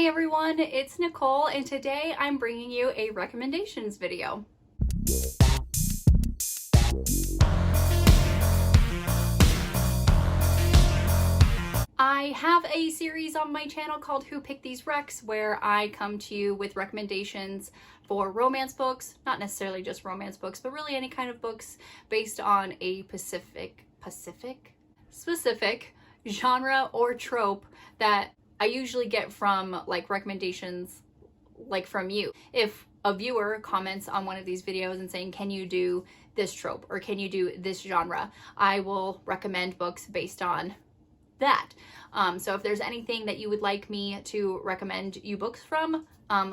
Hi everyone, it's Nicole, and today I'm bringing you a recommendations video. I have a series on my channel called Who Picked These Recs, where I come to you with recommendations for romance books, not necessarily just romance books, but really any kind of books based on a specific genre or trope that I usually get from like recommendations like from you. If a viewer comments on one of these videos and saying, can you do this trope or can you do this genre, I will recommend books based on that. So if there's anything that you would like me to recommend you books from,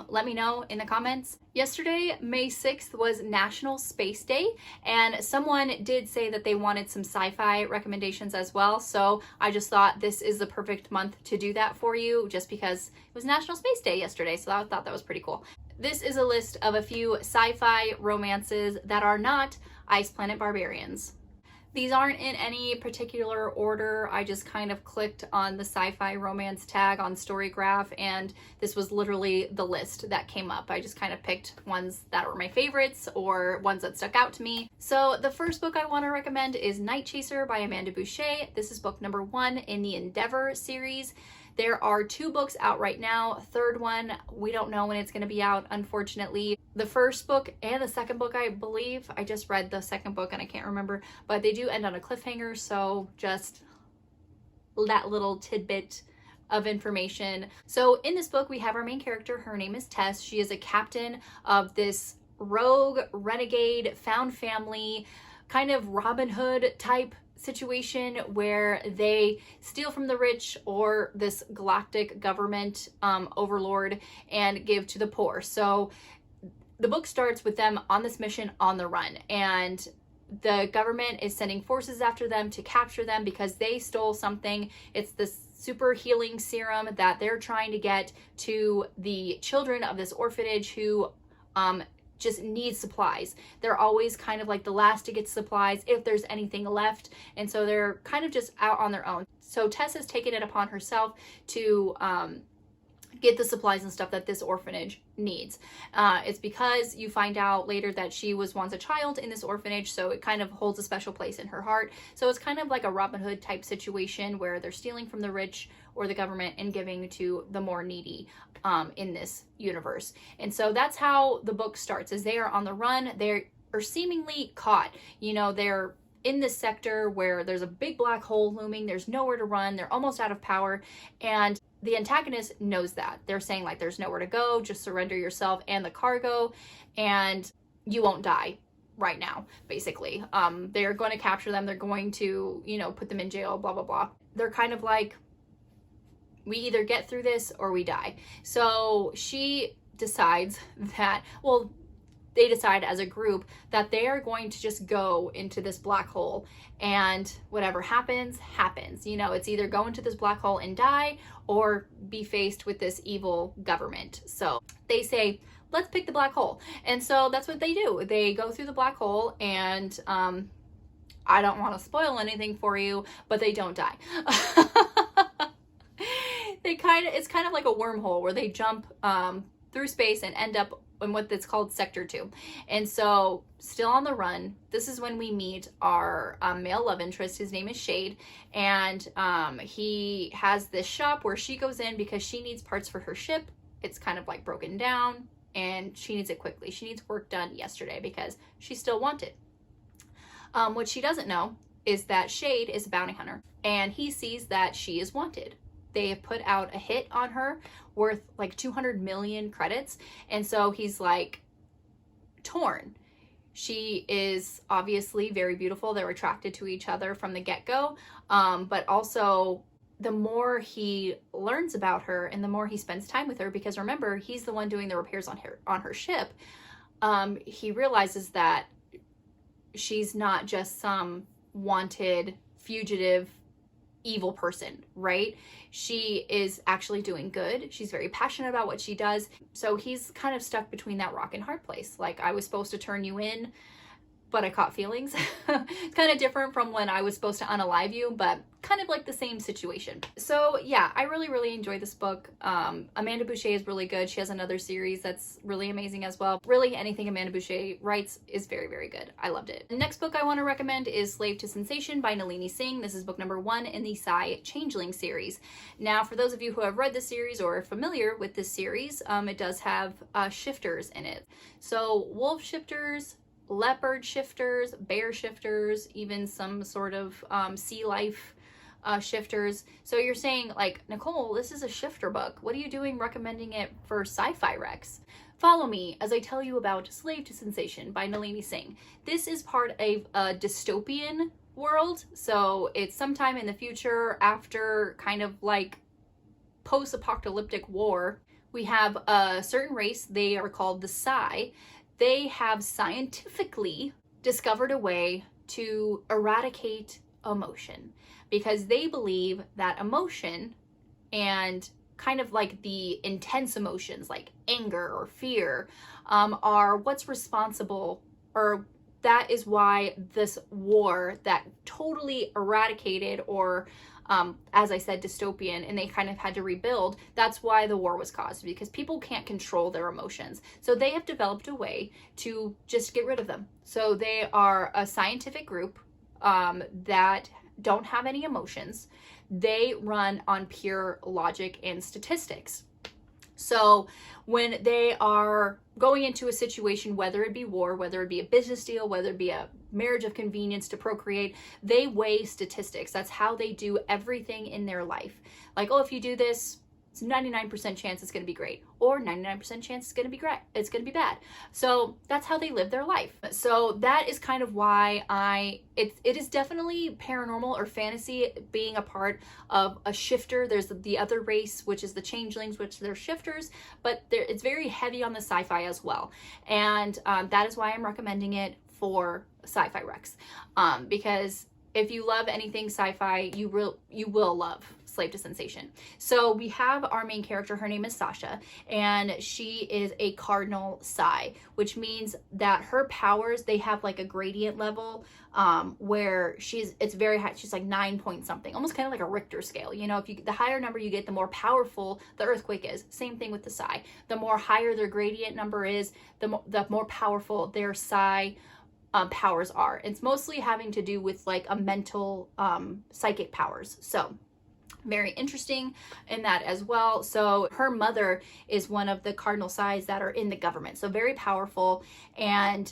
let me know in the comments. Yesterday, May 6th, was National Space Day, and someone did say that they wanted some sci-fi recommendations as well, so I just thought this is the perfect month to do that for you, just because it was National Space Day yesterday, so I thought that was pretty cool. This is a list of a few sci-fi romances that are not Ice Planet Barbarians. These aren't in any particular order. I just kind of clicked on the sci-fi romance tag on Storygraph, and this was literally the list that came up. I just kind of picked ones that were my favorites or ones that stuck out to me. So the first book I want to recommend is Night Chaser by Amanda Boucher. This is book number 1 in the Endeavor series. There are 2 books out right now. Third one, we don't know when it's going to be out, unfortunately. The first book and the second book, I believe, I just read the second book and I can't remember, but they do end on a cliffhanger, so just that little tidbit of information. So in this book, we have our main character. Her name is Tess. She is a captain of this rogue, renegade, found family, kind of Robin Hood type situation where they steal from the rich or this galactic government overlord and give to the poor. So the book starts with them on this mission on the run, and the government is sending forces after them to capture them because they stole something. It's this super healing serum that they're trying to get to the children of this orphanage who just need supplies. They're always kind of like the last to get supplies if there's anything left, and so they're kind of just out on their own. So Tess has taken it upon herself to get the supplies and stuff that this orphanage needs. It's because you find out later that she was once a child in this orphanage, so it kind of holds a special place in her heart. So it's kind of like a Robin Hood type situation where they're stealing from the rich or the government and giving to the more needy in this universe. And so that's how the book starts, is they are on the run. They are seemingly caught. You know, they're in this sector where there's a big black hole looming. There's nowhere to run. They're almost out of power. And the antagonist knows that. They're saying like, there's nowhere to go. Just surrender yourself and the cargo and you won't die right now, basically. They're going to capture them. They're going to, you know, put them in jail, blah, blah, blah. They're kind of like, we either get through this or we die. So she decides that, well, they decide as a group that they are going to just go into this black hole, and whatever happens, happens. You know, it's either go into this black hole and die or be faced with this evil government. So they say, let's pick the black hole. And so that's what they do. They go through the black hole, and I don't want to spoil anything for you, but they don't die. It's kind of like a wormhole where they jump through space and end up in what it's called Sector 2. And so still on the run, this is when we meet our male love interest. His name is Shade, and he has this shop where she goes in because she needs parts for her ship. It's kind of like broken down and she needs it quickly. She needs work done yesterday because she's still wanted. What she doesn't know is that Shade is a bounty hunter, and he sees that she is wanted. They have put out a hit on her worth like 200 million credits. And so he's like torn. She is obviously very beautiful. They're attracted to each other from the get-go. But also the more he learns about her and the more he spends time with her, because remember, he's the one doing the repairs on her ship. He realizes that she's not just some wanted fugitive evil person, right? She is actually doing good. She's very passionate about what she does. So he's kind of stuck between that rock and hard place. Like, I was supposed to turn you in, but I caught feelings. It's kind of different from when I was supposed to unalive you, but kind of like the same situation. So yeah, I really, really enjoyed this book. Amanda Boucher is really good. She has another series that's really amazing as well. Really, anything Amanda Boucher writes is very, very good. I loved it. The next book I want to recommend is Slave to Sensation by Nalini Singh. This is book number 1 in the Sci Changeling series. Now, for those of you who have read this series or are familiar with this series, it does have shifters in it. So wolf shifters, leopard shifters, bear shifters, even some sort of sea life shifters. So you're saying, like, Nicole, this is a shifter book. What are you doing recommending it for Sci-Fi Rex? Follow me as I tell you about Slave to Sensation by Nalini Singh. This is part of a dystopian world. So it's sometime in the future after kind of like post-apocalyptic war. We have a certain race. They are called the Sci. They have scientifically discovered a way to eradicate emotion, because they believe that emotion, and kind of like the intense emotions like anger or fear, are what's responsible, or that is why this war that totally eradicated, or as I said, dystopian, and they kind of had to rebuild, that's why the war was caused, because people can't control their emotions. So they have developed a way to just get rid of them. So they are a scientific group that don't have any emotions. They run on pure logic and statistics. So when they are going into a situation, whether it be war, whether it be a business deal, whether it be a marriage of convenience to procreate, they weigh statistics. That's how they do everything in their life. Like, oh, if you do this, it's 99% chance it's going to be great, or 99% chance it's going to be great. It's going to be bad. So that's how they live their life. So that is kind of why it is definitely paranormal or fantasy being a part of a shifter. There's the other race, which is the changelings, which they're shifters, but it's very heavy on the sci-fi as well. And that is why I'm recommending it for Sci-Fi Rex, because if you love anything sci-fi, you will love Slave to Sensation. So we have our main character. Her name is Sasha, and she is a cardinal psi, which means that her powers, they have like a gradient level, where it's very high. She's like 9 point something, almost kind of like a Richter scale. You know, the higher number you get, the more powerful the earthquake is. Same thing with the psi. The more higher their gradient number is, the more powerful their psi powers are. It's mostly having to do with like a mental psychic powers. So very interesting in that as well. So her mother is one of the cardinal psis that are in the government, so very powerful, and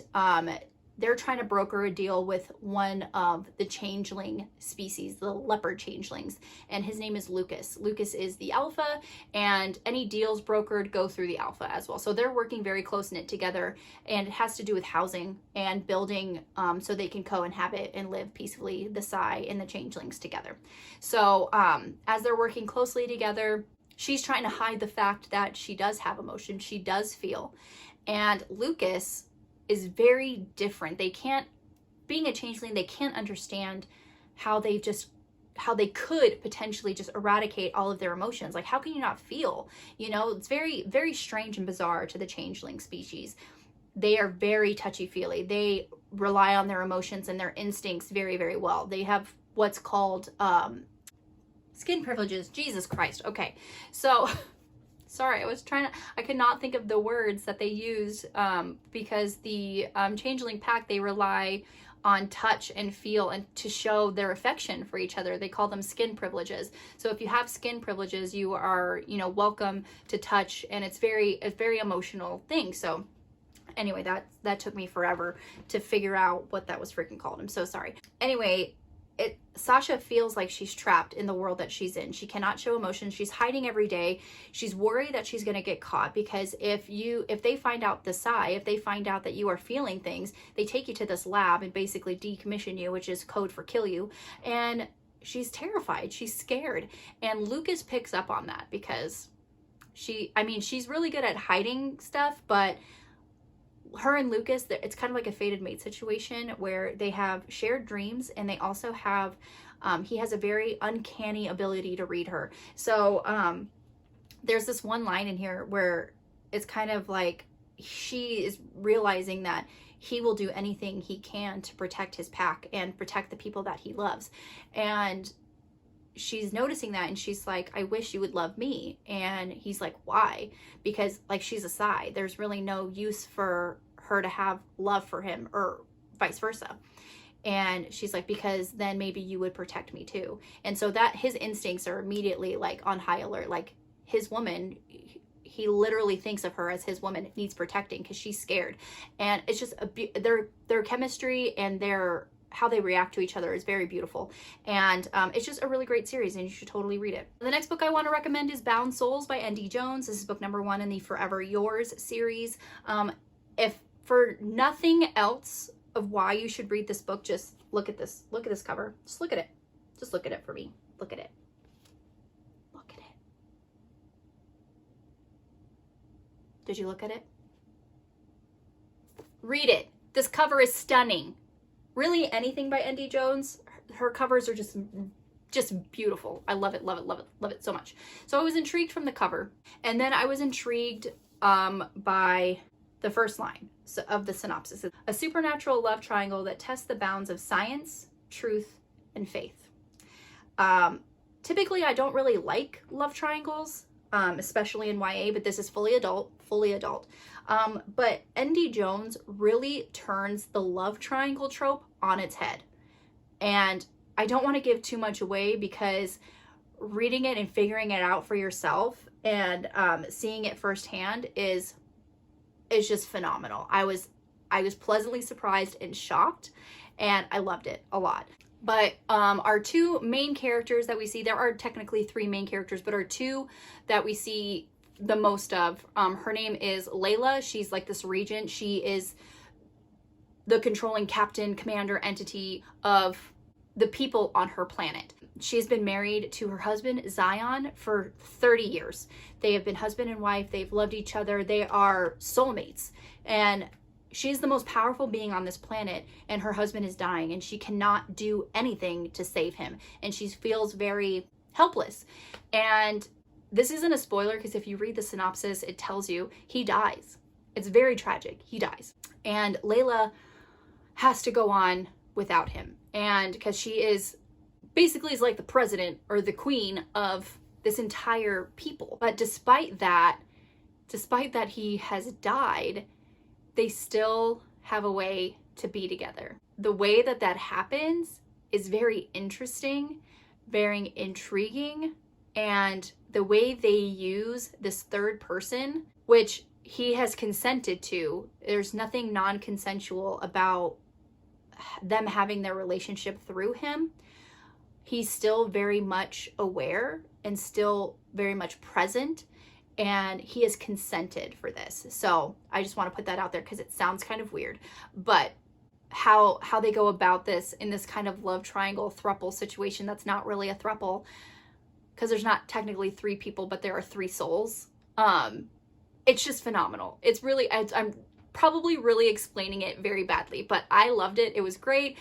they're trying to broker a deal with one of the changeling species, the leopard changelings, and his name is Lucas. Lucas is the alpha, and any deals brokered go through the alpha as well. So they're working very close-knit together, and it has to do with housing and building, so they can co-inhabit and live peacefully, the psi and the changelings together. So as they're working closely together, she's trying to hide the fact that she does have emotion, she does feel, and Lucas is very different. Being a changeling, they can't understand how they could potentially just eradicate all of their emotions. Like, how can you not feel? You know, it's very, very strange and bizarre to the changeling species. They are very touchy-feely. They rely on their emotions and their instincts very, very well. They have what's called skin privileges. Jesus Christ. Okay, so sorry, I could not think of the words that they used, because the changeling pack, they rely on touch and feel and to show their affection for each other. They call them skin privileges. So if you have skin privileges, you are, you know, welcome to touch, and it's very emotional thing. So anyway, that took me forever to figure out what that was freaking called. I'm so sorry. Anyway, Sasha feels like she's trapped in the world that she's in. She cannot show emotion. She's hiding every day. She's worried that she's going to get caught, because if they find out the psi, if they find out that you are feeling things, they take you to this lab and basically decommission you, which is code for kill you. And she's terrified. She's scared. And Lucas picks up on that, because she's really good at hiding stuff, but her and Lucas, it's kind of like a fated mate situation where they have shared dreams, and they also have, he has a very uncanny ability to read her. So there's this one line in here where it's kind of like she is realizing that he will do anything he can to protect his pack and protect the people that he loves. And she's noticing that, and she's like, I wish you would love me. And he's like, why? Because like, she's a Sci. There's really no use for her to have love for him, or vice versa. And she's like, because then maybe you would protect me too. And so that his instincts are immediately like on high alert. Like, his woman, he literally thinks of her as his woman, needs protecting because she's scared. And it's just their chemistry and their how they react to each other is very beautiful. And it's just a really great series, and you should totally read it. The next book I want to recommend is Bound Souls by N.D. Jones. This is book number 1 in the Forever Yours series. If for nothing else of why you should read this book, just look at this. Look at this cover. Just look at it. Just look at it for me. Look at it. Look at it. Did you look at it? Read it. This cover is stunning. Really, anything by N.D. Jones, her covers are just beautiful. I love it, love it, love it, love it so much. So I was intrigued from the cover, and then I was intrigued by the first line of the synopsis. A supernatural love triangle that tests the bounds of science, truth, and faith. Typically, I don't really like love triangles, especially in YA, but this is fully adult. But N.D. Jones really turns the love triangle trope on its head. And I don't want to give too much away, because reading it and figuring it out for yourself and seeing it firsthand is just phenomenal. I was pleasantly surprised and shocked, and I loved it a lot. But our two main characters that we see, there are technically 3 main characters, but our 2 that we see the most of, her name is Layla. She's like this regent. She is the controlling captain, commander, entity of the people on her planet. She's been married to her husband Zion for 30 years. They have been husband and wife. They've loved each other. They are soulmates. And she's the most powerful being on this planet, and her husband is dying, and she cannot do anything to save him. And she feels very helpless. And this isn't a spoiler, because if you read the synopsis, it tells you he dies. It's very tragic. He dies. And Layla has to go on without him. And because she is like the president or the queen of this entire people. But despite that he has died, they still have a way to be together. The way that happens is very interesting, very intriguing, and the way they use this third person, which he has consented to, there's nothing non-consensual about them having their relationship through him. He's still very much aware and still very much present, and he has consented for this. So I just want to put that out there, because it sounds kind of weird, but how they go about this in this kind of love triangle throuple situation that's not really a throuple, because there's not technically 3 people, but there are 3 souls. It's just phenomenal. It's really, I'm probably really explaining it very badly, but I loved it. It was great.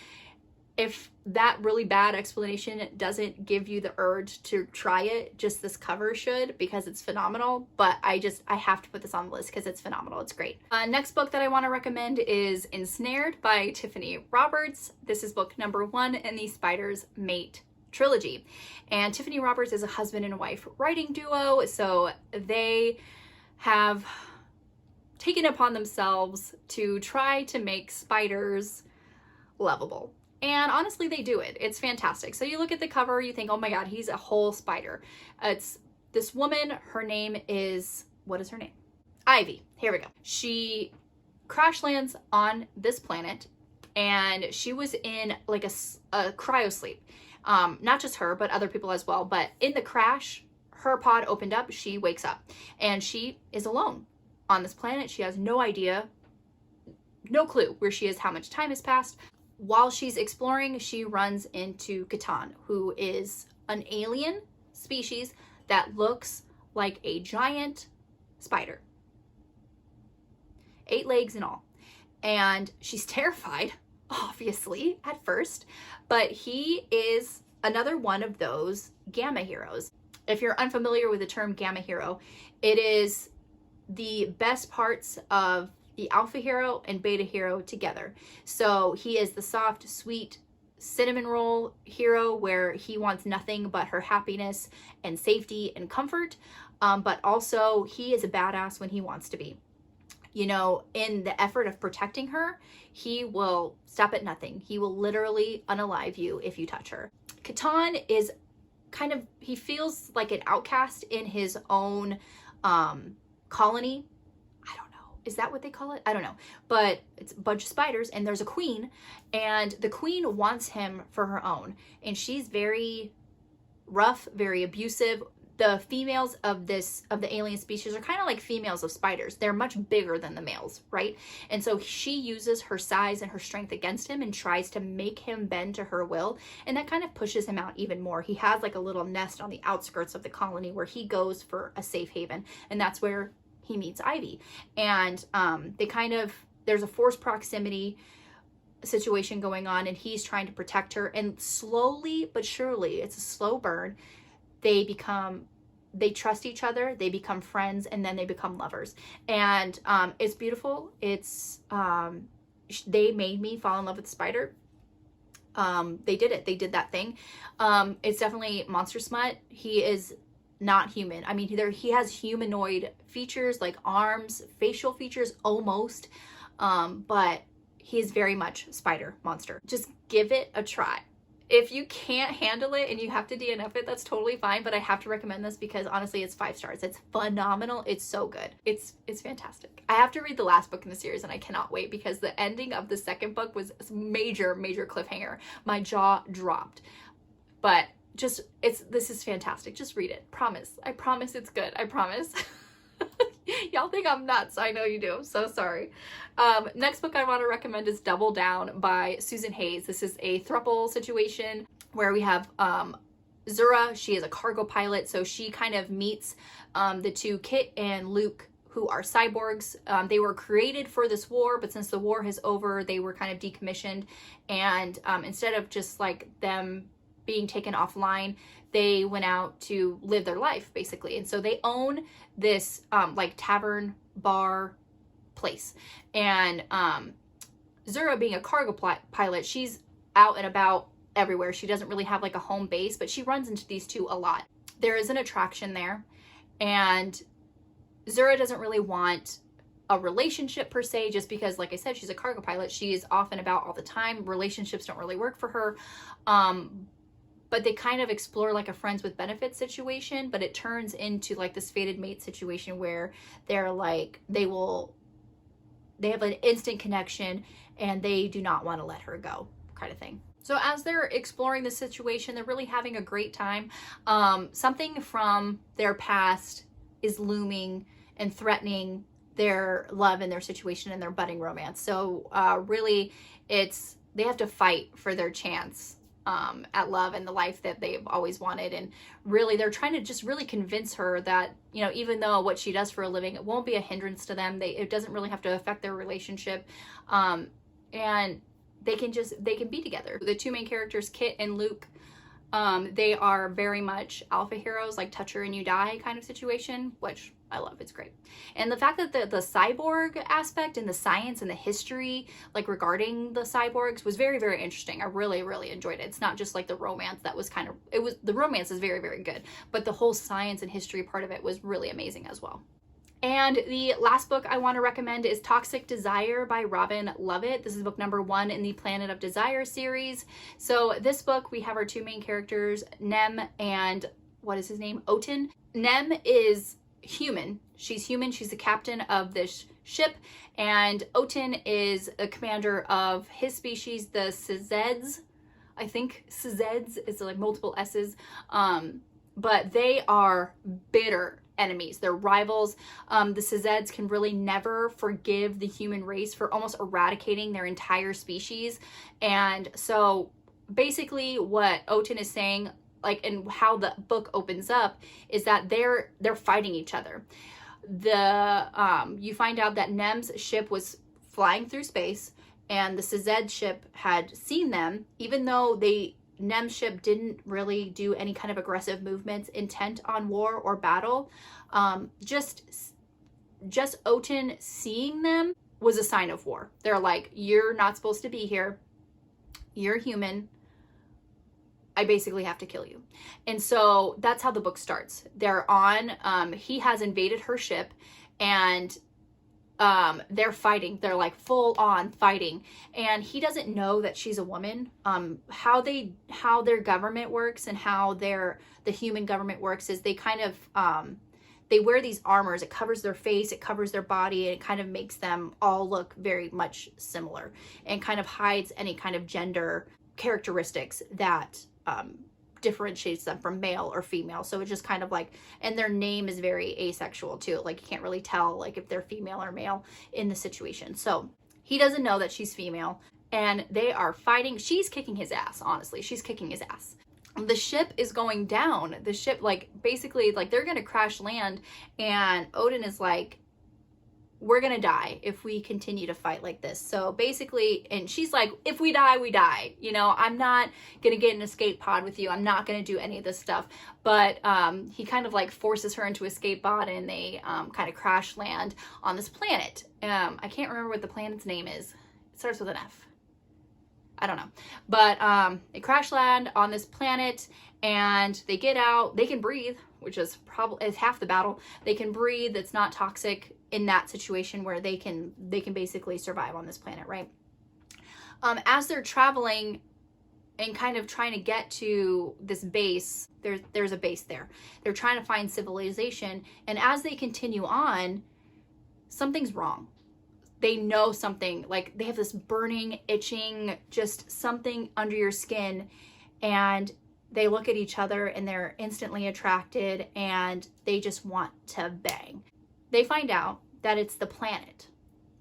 If that really bad explanation doesn't give you the urge to try it, just this cover should, because it's phenomenal. But I have to put this on the list because it's phenomenal. It's great. Next book that I want to recommend is Ensnared by Tiffany Roberts. This is book number 1 in the Spider's Mate trilogy. And Tiffany Roberts is a husband and wife writing duo. So they have taken upon themselves to try to make spiders lovable. And honestly, they do it. It's fantastic. So you look at the cover, you think, oh my God, he's a whole spider. It's this woman, her name is, what is her name? Ivy. Here we go. She crash lands on this planet, and she was in like a cryo sleep. Not just her, but other people as well. But in the crash, her pod opened up, she wakes up, and she is alone on this planet. She has no idea, no clue where she is, how much time has passed. While she's exploring, she runs into Catan, who is an alien species that looks like a giant spider. 8 legs and all. And she's terrified, obviously, at first, but he is another one of those gamma heroes. If you're unfamiliar with the term gamma hero, it is the best parts of the alpha hero and beta hero together. So he is the soft, sweet cinnamon roll hero where he wants nothing but her happiness and safety and comfort. But also he is a badass when he wants to be. You know, in the effort of protecting her, he will stop at nothing. He will literally unalive you if you touch her. Catan is kind of, he feels like an outcast in his own colony. I don't know. Is that what they call it? I don't know. But it's a bunch of spiders and there's a queen, and the queen wants him for her own. And she's very rough, very abusive. The females of the alien species are kind of like females of spiders. They're much bigger than the males, right? And so she uses her size and her strength against him and tries to make him bend to her will. And that kind of pushes him out even more. He has like a little nest on the outskirts of the colony where he goes for a safe haven. And that's where he meets Ivy. And they kind of, there's a forced proximity situation going on, and he's trying to protect her. And slowly but surely, it's a slow burn, they trust each other, they become friends, and then they become lovers. And it's beautiful. It's they made me fall in love with the spider. They did it. They did that thing. It's definitely monster smut. He is not human. I mean, he has humanoid features like arms, facial features almost, but he is very much spider monster. Just give it a try. If you can't handle it and you have to DNF it, that's totally fine, but I have to recommend this because honestly, it's 5 stars. It's phenomenal. It's so good. It's fantastic. I have to read the last book in the series and I cannot wait because the ending of the second book was a major cliffhanger. My jaw dropped. But this is fantastic. Just read it. Promise. I promise it's good. I promise. Y'all think I'm nuts. I know you do. I'm so sorry. Next book I want to recommend is Double Down by Susan Hayes. This is a throuple situation where we have Zura. She is a cargo pilot, so she kind of meets the two, Kit and Luke, who are cyborgs. They were created for this war, but since the war is over, they were kind of decommissioned. And instead of just like them being taken offline, they went out to live their life basically. And so they own this like tavern bar place. And Zura, being a cargo pilot, she's out and about everywhere. She doesn't really have like a home base, but she runs into these two a lot. There is an attraction there, and Zura doesn't really want a relationship per se, just because, like I said, she's a cargo pilot. She is off and about all the time. Relationships don't really work for her. But they kind of explore like a friends with benefits situation, but it turns into like this fated mate situation where they're like, they have an instant connection and they do not want to let her go, kind of thing. So as they're exploring the situation, they're really having a great time. Something from their past is looming and threatening their love and their situation and their budding romance. So really they have to fight for their chance at love and the life that they've always wanted. And really they're trying to just really convince her that, you know, even though what she does for a living, it won't be a hindrance to them. It doesn't really have to affect their relationship. And they can be together. The two main characters, Kit and Luke, they are very much alpha heroes, like touch her and you die kind of situation, which I love. It's great. And the fact that the cyborg aspect and the science and the history like regarding the cyborgs was very, very interesting. I really, really enjoyed it. It's not just like the romance that was the romance is very, very good, but the whole science and history part of it was really amazing as well. And the last book I want to recommend is Toxic Desire by Robin Lovett. This is book number 1 in the Planet of Desire series. So this book, we have our two main characters, Nem and what is his name? Otin. Nem is human. She's human. She's the captain of this ship. And Otin is a commander of his species, the Szeds. I think Szeds is like multiple S's. But they are bitter enemies. They're rivals. The Szeds can really never forgive the human race for almost eradicating their entire species. And so basically what Otin is saying, like, and how the book opens up, is that they're fighting each other. You find out that Nem's ship was flying through space and the Szed ship had seen them, even though Nem's ship didn't really do any kind of aggressive movements intent on war or battle. Just Otin seeing them was a sign of war. They're like, you're not supposed to be here. You're human. I basically have to kill you. And so that's how the book starts. They're on, he has invaded her ship, and they're fighting. They're like full on fighting, and he doesn't know that she's a woman. How their government works and how the human government works is they kind of, they wear these armors. It covers their face, it covers their body, and it kind of makes them all look very much similar, and kind of hides any kind of gender characteristics that differentiates them from male or female. So it's just kind of like, and their name is very asexual too. Like you can't really tell like if they're female or male in the situation. So he doesn't know that she's female, and they are fighting. She's kicking his ass, honestly. She's kicking his ass. The ship is going down. The ship, like, basically, like, they're gonna crash land, and Odin is like, we're gonna die if we continue to fight like this. So basically, and she's like, if we die, we die. You know, I'm not gonna get an escape pod with you. I'm not gonna do any of this stuff. But he kind of like forces her into escape pod, and they kind of crash land on this planet. I can't remember what the planet's name is. It starts with an F. I don't know. But they crash land on this planet, and they get out. They can breathe, which is probably half the battle. They can breathe. It's not toxic in that situation where they can basically survive on this planet, right? As they're traveling and kind of trying to get to this base, there's a base there. They're trying to find civilization, and as they continue on, something's wrong. They know something, like they have this burning, itching, just something under your skin, and they look at each other and they're instantly attracted, and they just want to bang. They find out that it's the planet.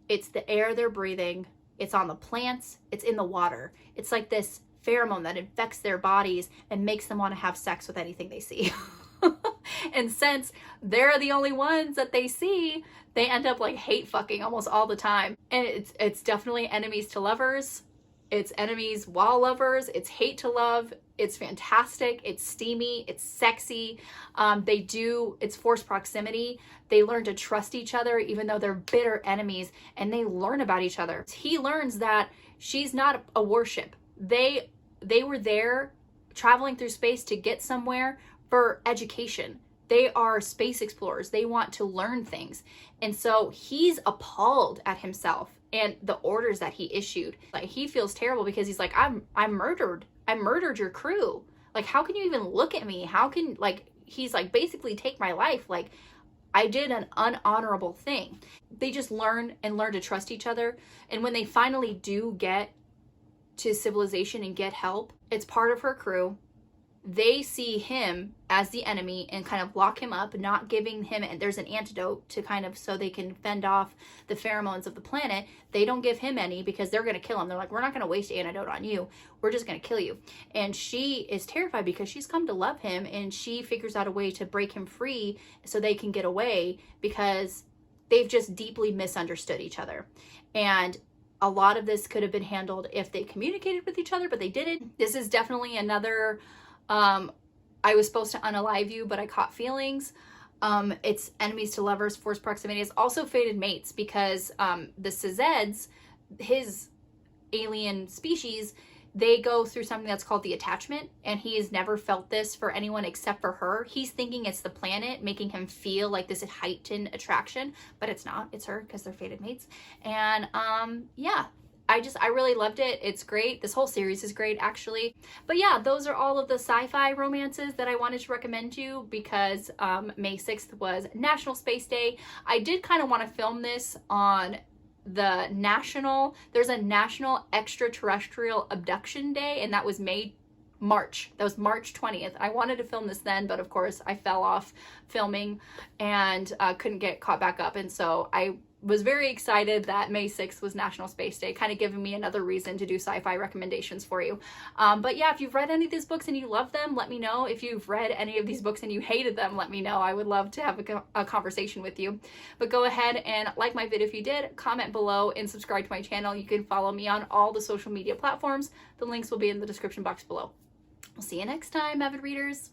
It's the air they're breathing. It's on the plants. It's in the water. It's like this pheromone that infects their bodies and makes them want to have sex with anything they see. And since they're the only ones that they see, they end up like hate fucking almost all the time. And it's definitely enemies to lovers. It's enemies while lovers. It's hate to love. It's fantastic. It's steamy. It's sexy. It's forced proximity. They learn to trust each other even though they're bitter enemies, and they learn about each other. He learns that she's not a warship. They were there traveling through space to get somewhere for education. They are space explorers. They want to learn things. And so he's appalled at himself and the orders that he issued. Like, he feels terrible because he's like, I murdered your crew. Like, how can you even look at me? How can, like, he's like, basically take my life. Like, I did an unhonorable thing. They just learn to trust each other. And when they finally do get to civilization and get help, it's part of her crew. They see him as the enemy and kind of lock him up, not giving him, and there's an antidote to kind of, so they can fend off the pheromones of the planet. They don't give him any because they're going to kill him. They're like, we're not going to waste antidote on you. We're just going to kill you. And she is terrified because she's come to love him, and she figures out a way to break him free so they can get away, because they've just deeply misunderstood each other. And a lot of this could have been handled if they communicated with each other, but they didn't. This is definitely another, I was supposed to unalive you, but I caught feelings. It's enemies to lovers, forced proximity. It's also fated mates, because the Szeds, his alien species, they go through something that's called the attachment, and he has never felt this for anyone except for her. He's thinking it's the planet making him feel like this heightened attraction, but it's not. It's her, because they're fated mates. And yeah, I really loved it. It's great. This whole series is great, actually. But yeah, those are all of the sci-fi romances that I wanted to recommend to you, because May 6th was National Space Day. I did kind of want to film this on there's a National Extraterrestrial Abduction Day, and that was March 20th. I wanted to film this then, but of course I fell off filming and couldn't get caught back up. And so I was very excited that May 6th was National Space Day, kind of giving me another reason to do sci-fi recommendations for you. But yeah, if you've read any of these books and you love them, let me know. If you've read any of these books and you hated them, let me know. I would love to have a conversation with you. But go ahead and like my video if you did, comment below, and subscribe to my channel. You can follow me on all the social media platforms. The links will be in the description box below. We'll see you next time, avid readers.